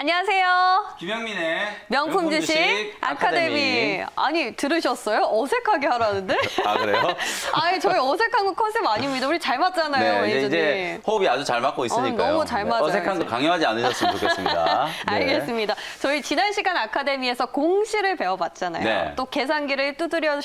안녕하세요. 김영민의 명품 주식 아카데미. 아니 들으셨어요? 어색하게 하라는데? 아 그래요? 아니 저희 어색한 거 컨셉 아닙니다. 우리 잘 맞잖아요. 네, 이제 호흡이 아주 잘 맞고 있으니까요. 너무 잘 맞아요. 어색한 거 강요하지 않으셨으면 좋겠습니다. 네. 알겠습니다. 저희 지난 시간 아카데미에서 공시를 배워봤잖아요. 네. 또 계산기를 두드려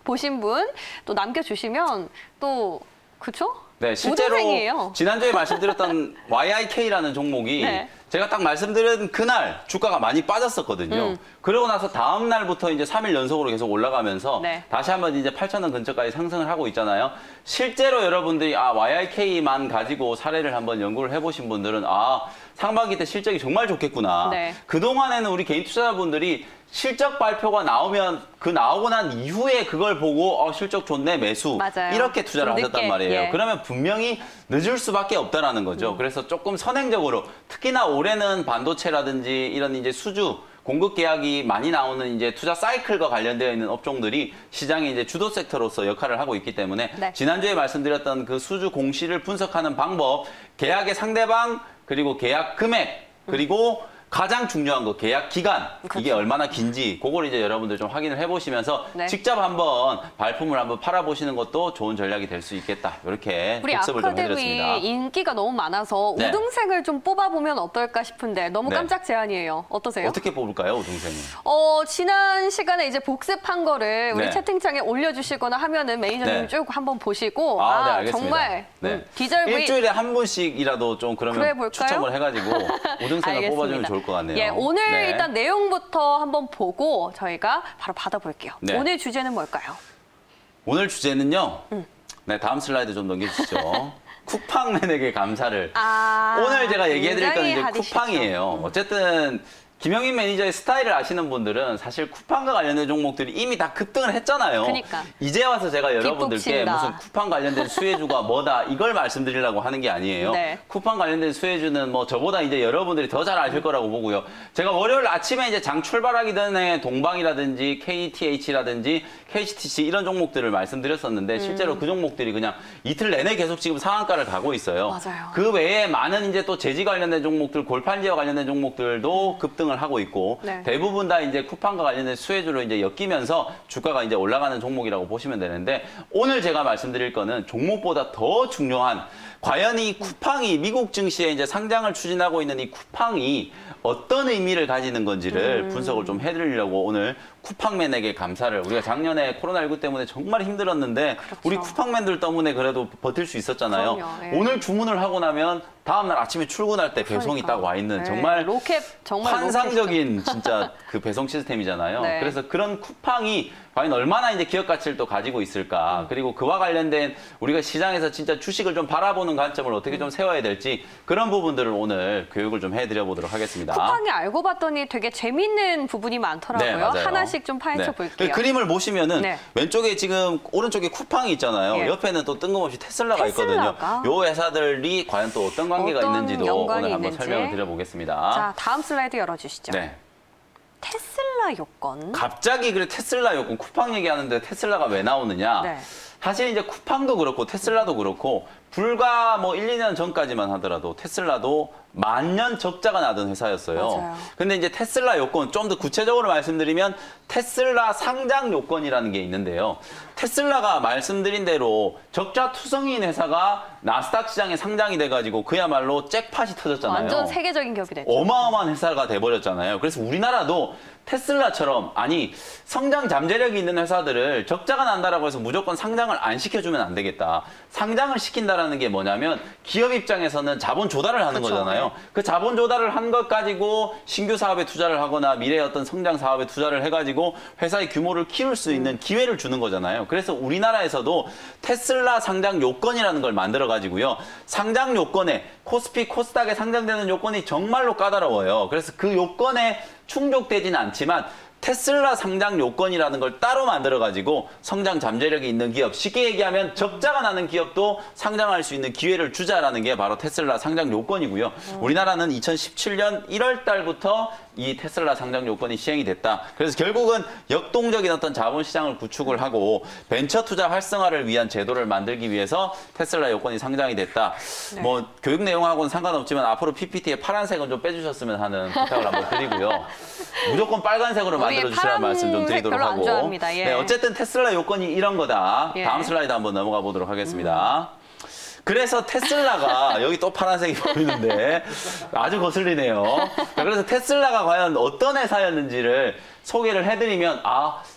보신 분 또 남겨주시면 또 그쵸? 네, 실제로 우등생이에요. 지난주에 말씀드렸던 YIK라는 종목이 네. 제가 딱 말씀드린 그날 주가가 많이 빠졌었거든요. 그러고 나서 다음 날부터 이제 3일 연속으로 계속 올라가면서 네. 다시 한번 이제 8,000원 근처까지 상승을 하고 있잖아요. 실제로 여러분들이 YIK만 가지고 사례를 한번 연구를 해보신 분들은 상반기 때 실적이 정말 좋겠구나. 네. 그동안에는 우리 개인 투자자분들이 실적 발표가 나오면 그 나오고 난 이후에 그걸 보고 실적 좋네 매수 맞아요. 이렇게 투자를 좀 하셨단 늦게, 말이에요. 예. 그러면 분명히 늦을 수밖에 없다라는 거죠. 그래서 조금 선행적으로 특히나 올해는 반도체라든지 이런 이제 수주 공급 계약이 많이 나오는 이제 투자 사이클과 관련되어 있는 업종들이 시장의 이제 주도 섹터로서 역할을 하고 있기 때문에 네. 지난주에 말씀드렸던 그 수주 공시를 분석하는 방법, 계약의 상대방 그리고 계약 금액 그리고 가장 중요한 거 계약 기간 그렇죠. 이게 얼마나 긴지 그걸 이제 여러분들 좀 확인을 해보시면서 네. 직접 한번 발품을 한번 팔아보시는 것도 좋은 전략이 될 수 있겠다 이렇게 우리 복습을 좀 아카데미 해드렸습니다. 인기가 너무 많아서 네. 우등생을 좀 뽑아보면 어떨까 싶은데 너무 네. 깜짝 제안이에요. 어떠세요? 어떻게 뽑을까요, 우등생은? 지난 시간에 이제 복습한 거를 우리 네. 채팅창에 올려주시거나 하면은 매니저님 네. 쭉 한번 보시고 네, 알겠습니다. 정말 네. 디젤 V 일주일에 한 분씩이라도 좀 그래 그러면 볼까요? 추첨을 해가지고 우등생을 알겠습니다. 뽑아주면 좋을 것 같네요. 예, 오늘 네. 일단 내용부터 한번 보고 저희가 바로 받아볼게요. 네. 오늘 주제는 뭘까요? 오늘 주제는요. 네, 다음 슬라이드 좀 넘겨주시죠. 쿠팡맨에게 감사를. 오늘 제가 얘기해드릴 건 이제 핫이시죠. 쿠팡이에요. 어쨌든 김영민 매니저의 스타일을 아시는 분들은 사실 쿠팡과 관련된 종목들이 이미 다 급등을 했잖아요. 그러니까. 이제 와서 제가 여러분들께 뒷북친다. 무슨 쿠팡 관련된 수혜주가 뭐다 이걸 말씀드리려고 하는 게 아니에요. 네. 쿠팡 관련된 수혜주는 뭐 저보다 이제 여러분들이 더 잘 아실 거라고 보고요. 제가 월요일 아침에 이제 장 출발하기 전에 동방이라든지 KTH라든지 KCTC 이런 종목들을 말씀드렸었는데 실제로 그 종목들이 그냥 이틀 내내 계속 지금 상한가를 가고 있어요. 맞아요. 그 외에 많은 이제 또 제지 관련된 종목들, 골판지와 관련된 종목들도 급등을 하고 있고 네. 대부분 다 이제 쿠팡과 관련된 수혜주로 이제 엮이면서 주가가 이제 올라가는 종목이라고 보시면 되는데 오늘 제가 말씀드릴 거는 종목보다 더 중요한 과연 이 쿠팡이 미국 증시에 이제 상장을 추진하고 있는 이 쿠팡이 어떤 의미를 가지는 건지를 분석을 좀 해드리려고 오늘 쿠팡맨에게 감사를 우리가 작년에 코로나19 때문에 정말 힘들었는데 우리 쿠팡맨들 때문에 그래도 버틸 수 있었잖아요. 그럼요, 예. 오늘 주문을 하고 나면 다음날 아침에 출근할 때 배송이 딱 와 있는 네. 정말 로켓 정말 환상적인 진짜 그 배송 시스템이잖아요. 네. 그래서 그런 쿠팡이 과연 얼마나 이제 기업 가치를 또 가지고 있을까. 그리고 그와 관련된 우리가 시장에서 진짜 주식을 좀 바라보는 관점을 어떻게 좀 세워야 될지 그런 부분들을 오늘 교육을 좀 해드려 보도록 하겠습니다. 쿠팡이 알고 봤더니 되게 재밌는 부분이 많더라고요. 네, 맞아요. 하나씩 좀 파헤쳐 볼게요. 그 그림을 보시면은 네. 왼쪽에 지금 오른쪽에 쿠팡이 있잖아요. 예. 옆에는 또 뜬금없이 테슬라가 있거든요. 요 회사들이 과연 또 어떤 관계가 어떤 있는지도 연관이 오늘 한번 있는지. 설명을 드려보겠습니다. 자, 다음 슬라이드 열어주시죠. 네. 테슬라 요건. 갑자기 그래 테슬라 요건 쿠팡 얘기하는데 테슬라가 왜 나오느냐? 네. 사실 이제 쿠팡도 그렇고 테슬라도 그렇고 불과 뭐 1, 2년 전까지만 하더라도 테슬라도 만년 적자가 나던 회사였어요. 맞아요. 근데 이제 테슬라 요건 좀 더 구체적으로 말씀드리면 테슬라 상장 요건이라는 게 있는데요. 테슬라가 말씀드린 대로 적자 투성이인 회사가 나스닥 시장에 상장이 돼가지고 그야말로 잭팟이 터졌잖아요. 완전 세계적인 기업이 됐죠. 어마어마한 회사가 돼버렸잖아요. 그래서 우리나라도 테슬라처럼 아니 성장 잠재력이 있는 회사들을 적자가 난다라고 해서 무조건 상장을 안 시켜주면 안 되겠다. 상장을 시킨다라는 게 뭐냐면 기업 입장에서는 자본 조달을 하는 그쵸, 거잖아요. 네. 그 자본 조달을 한 것 가지고 신규 사업에 투자를 하거나 미래의 어떤 성장 사업에 투자를 해가지고 회사의 규모를 키울 수 있는 기회를 주는 거잖아요. 그래서 우리나라에서도 테슬라 상장 요건이라는 걸 만들어가지고요. 상장 요건에 코스피, 코스닥에 상장되는 요건이 정말로 까다로워요. 그래서 그 요건에 충족되지는 않지만 테슬라 상장 요건이라는 걸 따로 만들어가지고 성장 잠재력이 있는 기업, 쉽게 얘기하면 적자가 나는 기업도 상장할 수 있는 기회를 주자라는 게 바로 테슬라 상장 요건이고요. 우리나라는 2017년 1월 달부터 이 테슬라 상장 요건이 시행이 됐다. 그래서 결국은 역동적인 어떤 자본시장을 구축을 하고 벤처 투자 활성화를 위한 제도를 만들기 위해서 테슬라 요건이 상장이 됐다. 네. 뭐 교육 내용하고는 상관없지만 앞으로 PPT에 파란색은 좀 빼주셨으면 하는 부탁을 한번 드리고요. 무조건 빨간색으로 만들어주시라는 말씀 좀 드리도록 별로 안 하고. 좋아합니다. 예. 네, 어쨌든 테슬라 요건이 이런 거다. 예. 다음 슬라이드 한번 넘어가 보도록 하겠습니다. 그래서 테슬라가 여기 또 파란색이 보이는데 아주 거슬리네요. 그래서 테슬라가 과연 어떤 회사였는지를 소개를 해드리면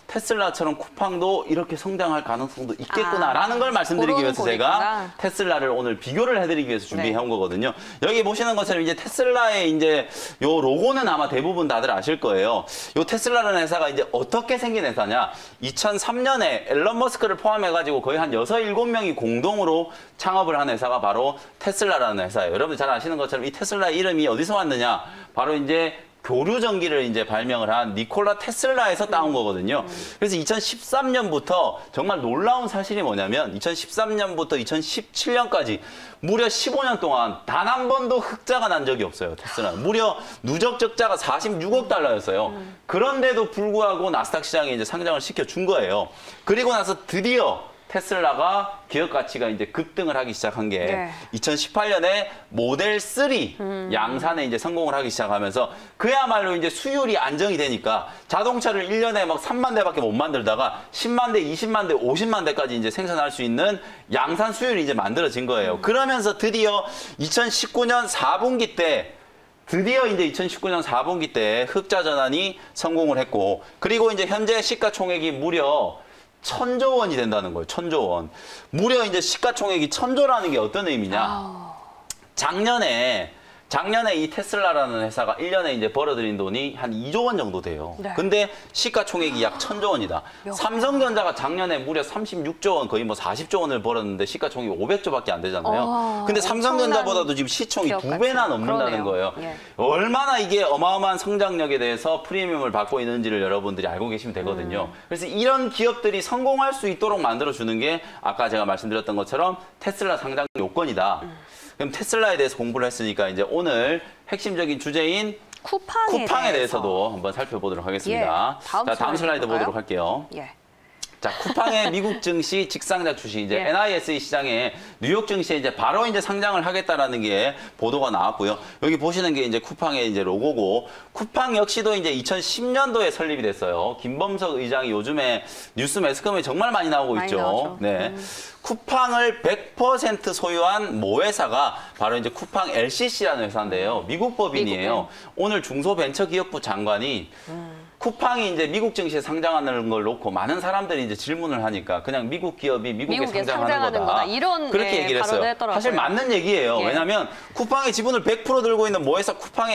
테슬라처럼 쿠팡도 이렇게 성장할 가능성도 있겠구나라는 걸 말씀드리기 위해서 제가 테슬라를 오늘 비교를 해드리기 위해서 준비해 온 거거든요. 여기 보시는 것처럼 이제 테슬라의 이제 요 로고는 아마 대부분 다들 아실 거예요. 요 테슬라라는 회사가 이제 어떻게 생긴 회사냐? 2003년에 앨런 머스크를 포함해가지고 거의 한 6, 7명이 공동으로 창업을 한 회사가 바로 테슬라라는 회사예요. 여러분들 잘 아시는 것처럼 이 테슬라의 이름이 어디서 왔느냐? 바로 이제 교류 전기를 이제 발명을 한 니콜라 테슬라에서 따온 거거든요. 그래서 2013년부터 정말 놀라운 사실이 뭐냐면 2013년부터 2017년까지 무려 15년 동안 단 한 번도 흑자가 난 적이 없어요. 테슬라는. 무려 누적 적자가 46억 달러였어요. 그런데도 불구하고 나스닥 시장에 이제 상장을 시켜준 거예요. 그리고 나서 드디어 테슬라가 기업 가치가 이제 급등을 하기 시작한 게 2018년에 모델 3 양산에 이제 성공을 하기 시작하면서 그야말로 이제 수율이 안정이 되니까 자동차를 1년에 막 3만 대밖에 못 만들다가 10만 대, 20만 대, 50만 대까지 이제 생산할 수 있는 양산 수율이 이제 만들어진 거예요. 그러면서 드디어 2019년 4분기 때 드디어 이제 2019년 4분기 때 흑자 전환이 성공을 했고 그리고 이제 현재 시가총액이 무려 1,000조 원이 된다는 거예요. 1,000조 원. 무려 이제 시가총액이 1,000조라는 게 어떤 의미냐? 작년에 이 테슬라라는 회사가 1년에 이제 벌어들인 돈이 한 2조 원 정도 돼요. 근데 시가총액이 약 1,000조 원이다. 삼성전자가 작년에 무려 36조 원, 거의 뭐 40조 원을 벌었는데 시가총액이 500조밖에 안 되잖아요. 근데 삼성전자보다도 지금 시총이 2배나 넘는다는 거예요. 얼마나 이게 어마어마한 성장력에 대해서 프리미엄을 받고 있는지를 여러분들이 알고 계시면 되거든요. 그래서 이런 기업들이 성공할 수 있도록 만들어주는 게 아까 제가 말씀드렸던 것처럼 테슬라 상장 요건이다. 그럼 테슬라에 대해서 공부를 했으니까 이제 오늘 핵심적인 주제인 쿠팡에 대해서도 한번 살펴보도록 하겠습니다. 다음 슬라이드 보도록 할게요. 자, 쿠팡의 미국 증시 직상자 주식 이제 NISE 시장에 뉴욕 증시에 이제 바로 이제 상장을 하겠다라는 게 보도가 나왔고요. 여기 보시는 게 이제 쿠팡의 이제 로고고 쿠팡 역시도 이제 2010년도에 설립이 됐어요. 김범석 의장이 요즘에 뉴스 매스컴에 정말 많이 나오고 있죠. 쿠팡을 100% 소유한 모회사가 바로 이제 쿠팡 LCC라는 회사인데요. 미국 법인이에요. 오늘 중소벤처기업부 장관이 쿠팡이 이제 미국 증시에 상장하는 걸 놓고 많은 사람들이 이제 질문을 하니까 그냥 미국 기업이 미국에 상장하는 거다. 이런 그렇게 얘기를 했어요. 사실 맞는 얘기예요. 왜냐하면 쿠팡의 지분을 100% 들고 있는 모회사 쿠팡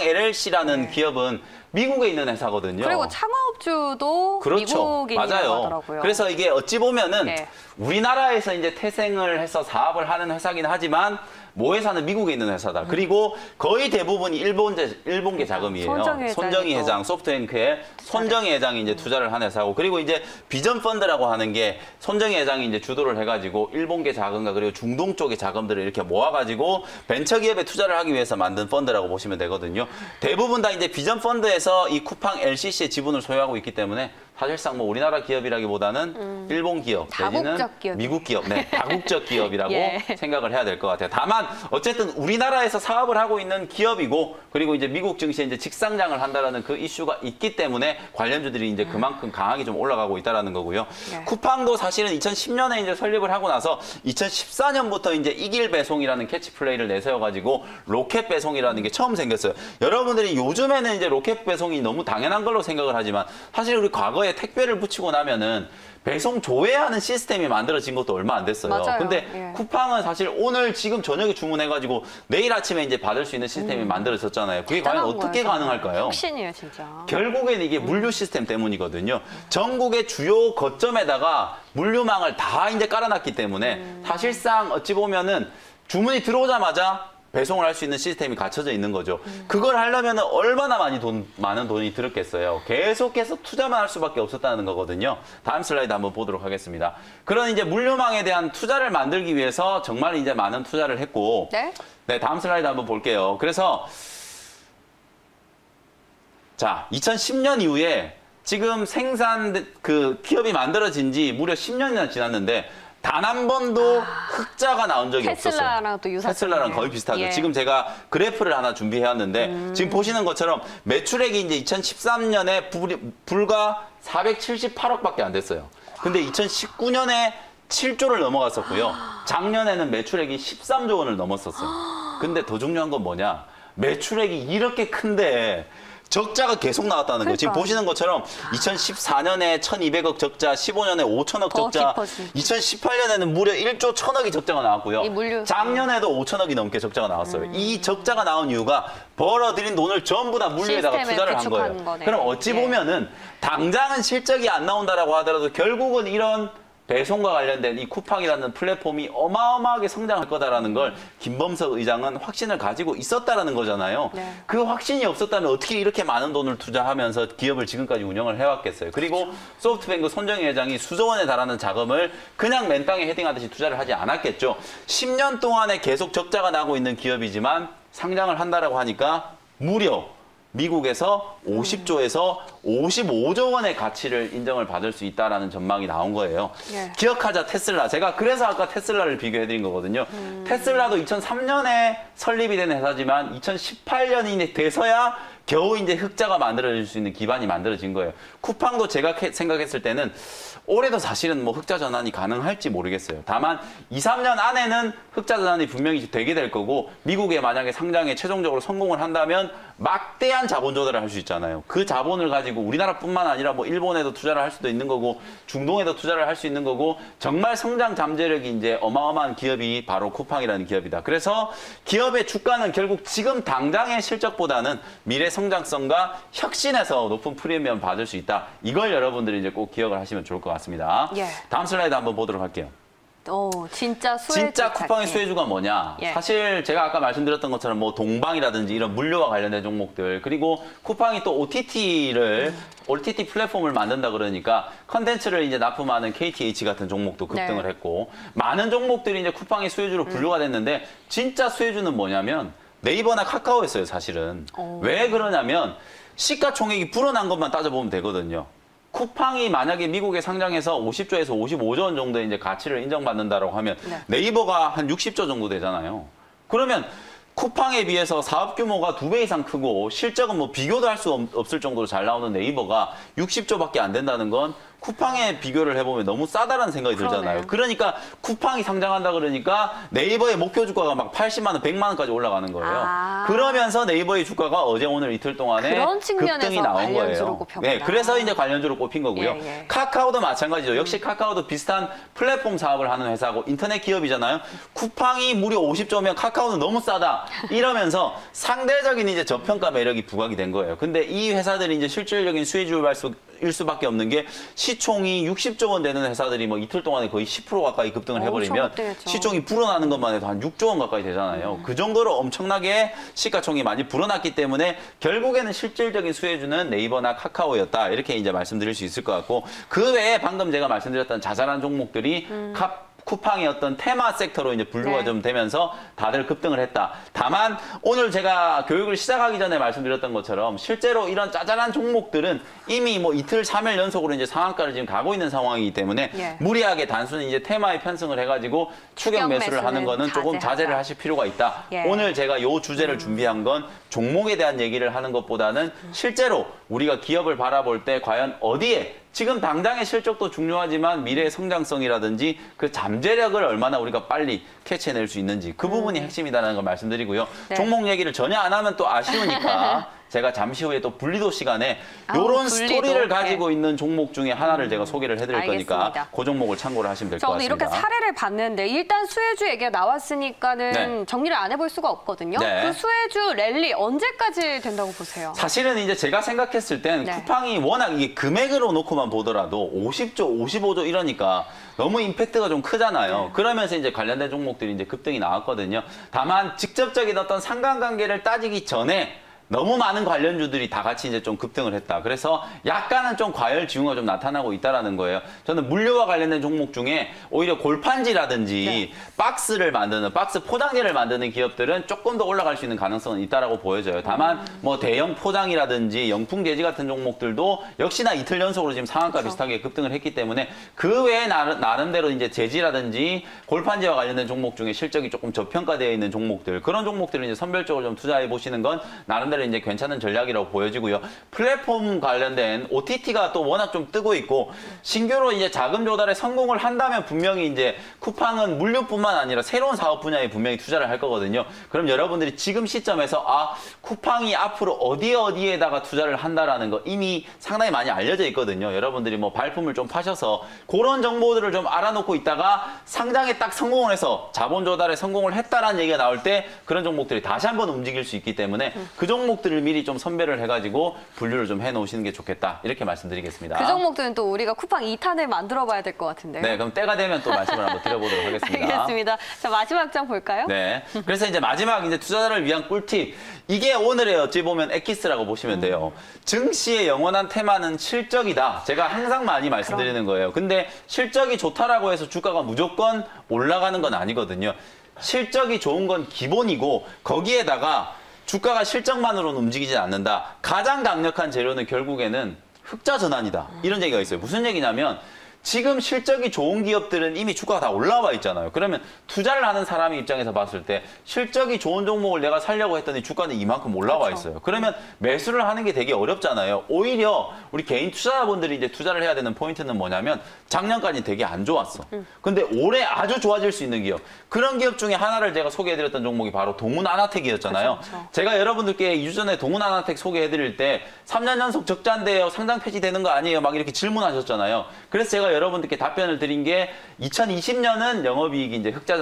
LLC라는 기업은 미국에 있는 회사거든요. 그리고 창업주도 미국인이라고 하더라고요. 그래서 이게 어찌 보면은 우리나라에서 이제 태생을 해서 사업을 하는 회사긴 하지만 모회사는 미국에 있는 회사다. 그리고 거의 대부분이 일본계 자금이에요. 손정희 회장, 소프트뱅크의 손정희 회장이 이제 투자를 한 회사고, 그리고 이제 비전 펀드라고 하는 게 손정희 회장이 이제 주도를 해가지고 일본계 자금과 그리고 중동 쪽의 자금들을 이렇게 모아가지고 벤처기업에 투자를 하기 위해서 만든 펀드라고 보시면 되거든요. 대부분 다 이제 비전 펀드에서 이 쿠팡 LCC의 지분을 소유하고 있기 때문에 사실상 뭐 우리나라 기업이라기보다는 일본 기업 내지는 미국 기업, 다국적 기업이라고 생각을 해야 될 것 같아요. 다만 어쨌든 우리나라에서 사업을 하고 있는 기업이고, 그리고 이제 미국 증시에 이제 직상장을 한다라는 그 이슈가 있기 때문에 관련주들이 이제 그만큼 강하게 좀 올라가고 있다라는 거고요. 쿠팡도 사실은 2010년에 이제 설립을 하고 나서 2014년부터 이제 이길 배송이라는 캐치플레이를 내세워가지고 로켓 배송이라는 게 처음 생겼어요. 여러분들이 요즘에는 이제 로켓 배송이 너무 당연한 걸로 생각을 하지만 사실 우리 과거에 택배를 붙이고 나면은 배송 조회하는 시스템이 만들어진 것도 얼마 안 됐어요. 근데 쿠팡은 사실 오늘 지금 저녁에 주문해가지고 내일 아침에 이제 받을 수 있는 시스템이 만들어졌잖아요. 그게 과연 어떻게 가능할까요? 혁신이에요, 진짜. 결국에는 이게 물류 시스템 때문이거든요. 전국의 주요 거점에다가 물류망을 다 이제 깔아놨기 때문에 사실상 어찌 보면은 주문이 들어오자마자 배송을 할 수 있는 시스템이 갖춰져 있는 거죠. 그걸 하려면 얼마나 많은 돈이 들었겠어요. 계속해서 투자만 할 수밖에 없었다는 거거든요. 다음 슬라이드 한번 보도록 하겠습니다. 그런 이제 물류망에 대한 투자를 만들기 위해서 정말 이제 많은 투자를 했고, 네, 다음 슬라이드 한번 볼게요. 그래서 자, 2010년 이후에 지금 생산 그 기업이 만들어진 지 무려 10년이나 지났는데 단 한 번도 흑자가 나온 적이 없었어요. 테슬라랑 또 유사한. 테슬라랑 거의 비슷하죠. 예. 지금 제가 그래프를 하나 준비해왔는데 지금 보시는 것처럼 매출액이 이제 2013년에 불과 478억밖에 안 됐어요. 근데 2019년에 7조를 넘어갔었고요. 작년에는 매출액이 13조 원을 넘었었어요. 근데 더 중요한 건 뭐냐? 매출액이 이렇게 큰데 적자가 계속 나왔다는 거예요. 지금 보시는 것처럼 2014년에 1,200억 적자, 15년에 5천억 적자, 깊어지. 2018년에는 무려 1조 1,000억이 적자가 나왔고요. 이 물류. 작년에도 5천억이 넘게 적자가 나왔어요. 이 적자가 나온 이유가 벌어들인 돈을 전부 다 물류에다가 시스템에 투자를 한 거예요. 거네. 그럼 어찌 보면은 당장은 실적이 안 나온다라고 하더라도 결국은 이런 배송과 관련된 이 쿠팡이라는 플랫폼이 어마어마하게 성장할 거다라는 걸 김범석 의장은 확신을 가지고 있었다라는 거잖아요. 네. 그 확신이 없었다면 어떻게 이렇게 많은 돈을 투자하면서 기업을 지금까지 운영을 해왔겠어요. 그리고 그렇죠. 소프트뱅크 손정희 회장이 수조 원에 달하는 자금을 그냥 맨땅에 헤딩하듯이 투자를 하지 않았겠죠. 10년 동안에 계속 적자가 나고 있는 기업이지만 상장을 한다라고 하니까 무려 미국에서 50조에서 55조 원의 가치를 인정을 받을 수 있다라는 전망이 나온 거예요. 예. 기억하자 테슬라. 제가 그래서 아까 테슬라를 비교해드린 거거든요. 테슬라도 2003년에 설립이 된 회사지만 2018년이 돼서야 겨우 이제 흑자가 만들어질 수 있는 기반이 만들어진 거예요. 쿠팡도 제가 생각했을 때는 올해도 사실은 뭐 흑자 전환이 가능할지 모르겠어요. 다만 2, 3년 안에는 흑자 전환이 분명히 되게 될 거고 미국에 만약에 상장에 최종적으로 성공을 한다면 막대한 자본 조달을 할 수 있잖아요. 그 자본을 가지고 우리나라뿐만 아니라 뭐 일본에도 투자를 할 수도 있는 거고 중동에도 투자를 할 수 있는 거고 정말 성장 잠재력이 이제 어마어마한 기업이 바로 쿠팡이라는 기업이다. 그래서 기업의 주가는 결국 지금 당장의 실적보다는 미래 성장성과 혁신에서 높은 프리미엄 받을 수 있다. 이걸 여러분들이 이제 꼭 기억을 하시면 좋을 것 같습니다. 예. 다음 슬라이드 한번 보도록 할게요. 진짜 수혜주. 진짜 쿠팡의 수혜주가 뭐냐? 예. 사실 제가 아까 말씀드렸던 것처럼 뭐 동방이라든지 이런 물류와 관련된 종목들 그리고 쿠팡이 또 OTT 플랫폼을 만든다 그러니까 컨텐츠를 이제 납품하는 KTH 같은 종목도 급등을 네. 했고 많은 종목들이 이제 쿠팡의 수혜주로 분류가 됐는데 진짜 수혜주는 뭐냐면 네이버나 카카오였어요, 사실은. 왜 그러냐면 시가총액이 불어난 것만 따져보면 되거든요. 쿠팡이 만약에 미국에 상장해서 50조에서 55조 원 정도의 이제 가치를 인정받는다라고 하면 네이버가 한 60조 정도 되잖아요. 그러면 쿠팡에 비해서 사업 규모가 2배 이상 크고 실적은 뭐 비교도 할 수 없을 정도로 잘 나오는 네이버가 60조밖에 안 된다는 건 쿠팡에 비교를 해보면 너무 싸다라는 생각이 들잖아요. 그러니까 쿠팡이 상장한다 그러니까 네이버의 목표 주가가 막 80만 원, 100만 원까지 올라가는 거예요. 그러면서 네이버의 주가가 어제 오늘 이틀 동안에 그런 측면에서 급등이 나온 관련주로 거예요. 꼽혔구나. 네, 그래서 이제 관련주로 꼽힌 거고요. 예. 카카오도 마찬가지죠. 역시 카카오도 비슷한 플랫폼 사업을 하는 회사고 인터넷 기업이잖아요. 쿠팡이 무려 50조면 카카오는 너무 싸다. 이러면서 상대적인 이제 저평가 매력이 부각이 된 거예요. 근데 이 회사들이 이제 실질적인 수혜주일 수밖에 없는 게 시총이 60조 원 되는 회사들이 뭐 이틀 동안에 거의 10% 가까이 급등을 해버리면 시총이 불어나는 것만 해도 한 6조 원 가까이 되잖아요. 그 정도로 엄청나게 시가총이 많이 불어났기 때문에 결국에는 실질적인 수혜주는 네이버나 카카오였다. 이렇게 이제 말씀드릴 수 있을 것 같고 그 외에 방금 제가 말씀드렸던 자잘한 종목들이 쿠팡의 어떤 테마 섹터로 이제 분류가 좀 되면서 다들 급등을 했다. 다만 오늘 제가 교육을 시작하기 전에 말씀드렸던 것처럼 실제로 이런 짜잘한 종목들은 이미 뭐 이틀, 3일 연속으로 이제 상한가를 지금 가고 있는 상황이기 때문에 무리하게 단순히 이제 테마에 편승을 해가지고 추격 매수를 하는 거는 조금 자제를 하실 필요가 있다. 오늘 제가 요 주제를 준비한 건 종목에 대한 얘기를 하는 것보다는 실제로 우리가 기업을 바라볼 때 과연 어디에 지금 당장의 실적도 중요하지만 미래의 성장성이라든지 그 잠재력을 얼마나 우리가 빨리 캐치해낼 수 있는지 그 부분이 핵심이다라는 걸 말씀드리고요. 종목 얘기를 전혀 안 하면 또 아쉬우니까 제가 잠시 후에 또 분리도 시간에 아우, 이런 분리도. 스토리를 가지고 있는 종목 중에 하나를 제가 소개를 해드릴 거니까 알겠습니다. 그 종목을 참고를 하시면 될 것 자, 오늘 같습니다. 이렇게 사례를 봤는데 일단 수혜주 얘기가 나왔으니까는 네. 정리를 안 해볼 수가 없거든요. 네. 그 수혜주 랠리 언제까지 된다고 보세요? 사실은 이제 제가 생각했을 땐 네. 쿠팡이 워낙 이게 금액으로 놓고만 보더라도 50조, 55조 이러니까 너무 임팩트가 좀 크잖아요. 네. 그러면서 이제 관련된 종목들이 이제 급등이 나왔거든요. 다만 직접적인 어떤 상관관계를 따지기 전에 너무 많은 관련주들이 다 같이 이제 좀 급등을 했다. 그래서 약간은 좀 과열 징후가 좀 나타나고 있다라는 거예요. 저는 물류와 관련된 종목 중에 오히려 골판지라든지 박스를 만드는 박스 포장재를 만드는 기업들은 조금 더 올라갈 수 있는 가능성은 있다라고 보여져요. 다만 뭐 대형 포장이라든지 영풍 제지 같은 종목들도 역시나 이틀 연속으로 지금 상한가 그렇죠. 비슷하게 급등을 했기 때문에 그 외에 나름대로 이제 제지라든지 골판지와 관련된 종목 중에 실적이 조금 저평가되어 있는 종목들 그런 종목들을 이제 선별적으로 좀 투자해 보시는 건 나름대로 이제 괜찮은 전략이라고 보여지고요. 플랫폼 관련된 OTT가 또 워낙 좀 뜨고 있고 신규로 이제 자금 조달에 성공을 한다면 분명히 이제 쿠팡은 물류뿐만 아니라 새로운 사업 분야에 분명히 투자를 할 거거든요. 그럼 여러분들이 지금 시점에서 쿠팡이 앞으로 어디에다가 투자를 한다라는 거 이미 상당히 많이 알려져 있거든요. 여러분들이 뭐 발품을 좀 파셔서 그런 정보들을 좀 알아놓고 있다가 상장에 딱 성공을 해서 자본 조달에 성공을 했다라는 얘기가 나올 때 그런 종목들이 다시 한번 움직일 수 있기 때문에 그 종목들을 미리 좀 선별을 해가지고 분류를 좀 해놓으시는 게 좋겠다. 이렇게 말씀드리겠습니다. 그 종목들은 또 우리가 쿠팡 2탄을 만들어 봐야 될 것 같은데요. 네, 그럼 때가 되면 또 말씀을 한번 드려보도록 하겠습니다. 알겠습니다. 자, 마지막 장 볼까요? 네. 그래서 이제 마지막 이제 투자자를 위한 꿀팁. 이게 오늘의 어찌 보면 엑기스라고 보시면 돼요. 증시의 영원한 테마는 실적이다. 제가 항상 많이 말씀드리는 거예요. 근데 실적이 좋다라고 해서 주가가 무조건 올라가는 건 아니거든요. 실적이 좋은 건 기본이고 거기에다가 주가가 실적만으로는 움직이지 않는다. 가장 강력한 재료는 결국에는 흑자 전환이다. 이런 얘기가 있어요. 무슨 얘기냐면 지금 실적이 좋은 기업들은 이미 주가가 다 올라와 있잖아요. 그러면 투자를 하는 사람의 입장에서 봤을 때 실적이 좋은 종목을 내가 살려고 했더니 주가는 이만큼 올라와 그렇죠. 있어요. 그러면 매수를 하는 게 되게 어렵잖아요. 오히려 우리 개인 투자자분들이 이제 투자를 해야 되는 포인트는 뭐냐면 작년까지 되게 안 좋았어. 근데 올해 아주 좋아질 수 있는 기업. 그런 기업 중에 하나를 제가 소개해드렸던 종목이 바로 동훈아나텍이었잖아요. 그렇죠. 제가 여러분들께 2주 전에 동훈아나텍 소개해드릴 때 3년 연속 적자인데요. 상장 폐지되는 거 아니에요? 막 이렇게 질문하셨잖아요. 그래서 제가 여러분들께 답변을 드린 게 2020년은 영업이익이 이제 흑자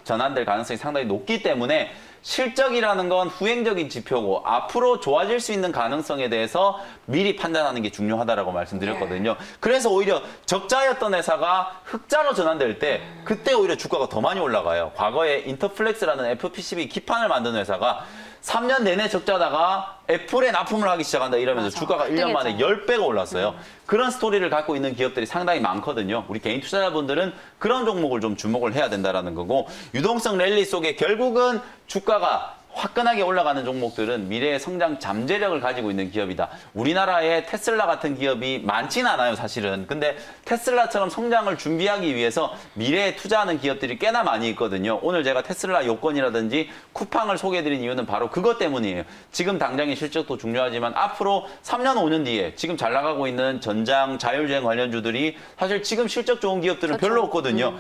전환될 가능성이 상당히 높기 때문에 실적이라는 건 후행적인 지표고 앞으로 좋아질 수 있는 가능성에 대해서 미리 판단하는 게 중요하다라고 말씀드렸거든요. 그래서 오히려 적자였던 회사가 흑자로 전환될 때 그때 오히려 주가가 더 많이 올라가요. 과거에 인터플렉스라는 FPCB 기판을 만드는 회사가 3년 내내 적자다가 애플에 납품을 하기 시작한다 이러면서 맞아. 주가가 1년 만에 뜨겠죠. 10배가 올랐어요. 그런 스토리를 갖고 있는 기업들이 상당히 많거든요. 우리 개인 투자자분들은 그런 종목을 좀 주목을 해야 된다는 거고 유동성 랠리 속에 결국은 주가가 화끈하게 올라가는 종목들은 미래의 성장 잠재력을 가지고 있는 기업이다. 우리나라에 테슬라 같은 기업이 많진 않아요, 사실은. 근데 테슬라처럼 성장을 준비하기 위해서 미래에 투자하는 기업들이 꽤나 많이 있거든요. 오늘 제가 테슬라 요건이라든지 쿠팡을 소개해드린 이유는 바로 그것 때문이에요. 지금 당장의 실적도 중요하지만 앞으로 3년, 5년 뒤에 지금 잘 나가고 있는 전장, 자율주행 관련주들이 사실 지금 실적 좋은 기업들은 그렇죠. 별로 없거든요.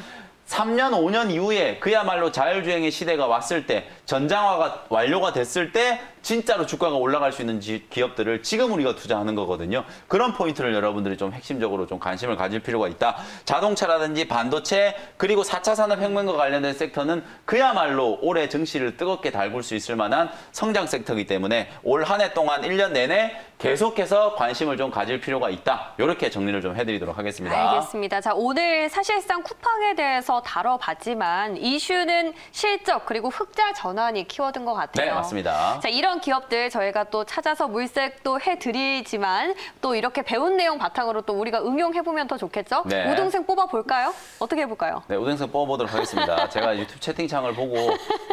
3년, 5년 이후에 그야말로 자율주행의 시대가 왔을 때 전장화가 완료가 됐을 때 진짜로 주가가 올라갈 수 있는 기업들을 지금 우리가 투자하는 거거든요. 그런 포인트를 여러분들이 좀 핵심적으로 좀 관심을 가질 필요가 있다. 자동차라든지 반도체 그리고 4차 산업혁명과 관련된 섹터는 그야말로 올해 증시를 뜨겁게 달굴 수 있을 만한 성장 섹터이기 때문에 올 한 해 동안 1년 내내 계속해서 관심을 좀 가질 필요가 있다. 이렇게 정리를 좀 해드리도록 하겠습니다. 알겠습니다. 자, 오늘 사실상 쿠팡에 대해서 다뤄봤지만 이슈는 실적 그리고 흑자 전환이 키워드인 것 같아요. 네, 맞습니다. 자, 이런 기업들 저희가 또 찾아서 물색도 해드리지만 또 이렇게 배운 내용 바탕으로 또 우리가 응용해보면 더 좋겠죠? 네. 우동생 뽑아볼까요? 어떻게 해볼까요? 네, 우등생 뽑아보도록 하겠습니다. 제가 유튜브 채팅창을 보고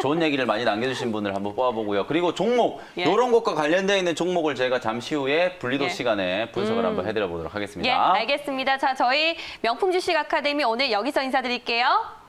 좋은 얘기를 많이 남겨주신 분을 한번 뽑아보고요. 그리고 종목, 예. 이런 것과 관련되어 있는 종목을 제가 잠시 후에 분리도 예. 시간에 분석을 한번 해드려 보도록 예, 하겠습니다. 알겠습니다. 자, 저희 명품 주식 아카데미 오늘 여기서 인사드릴게요.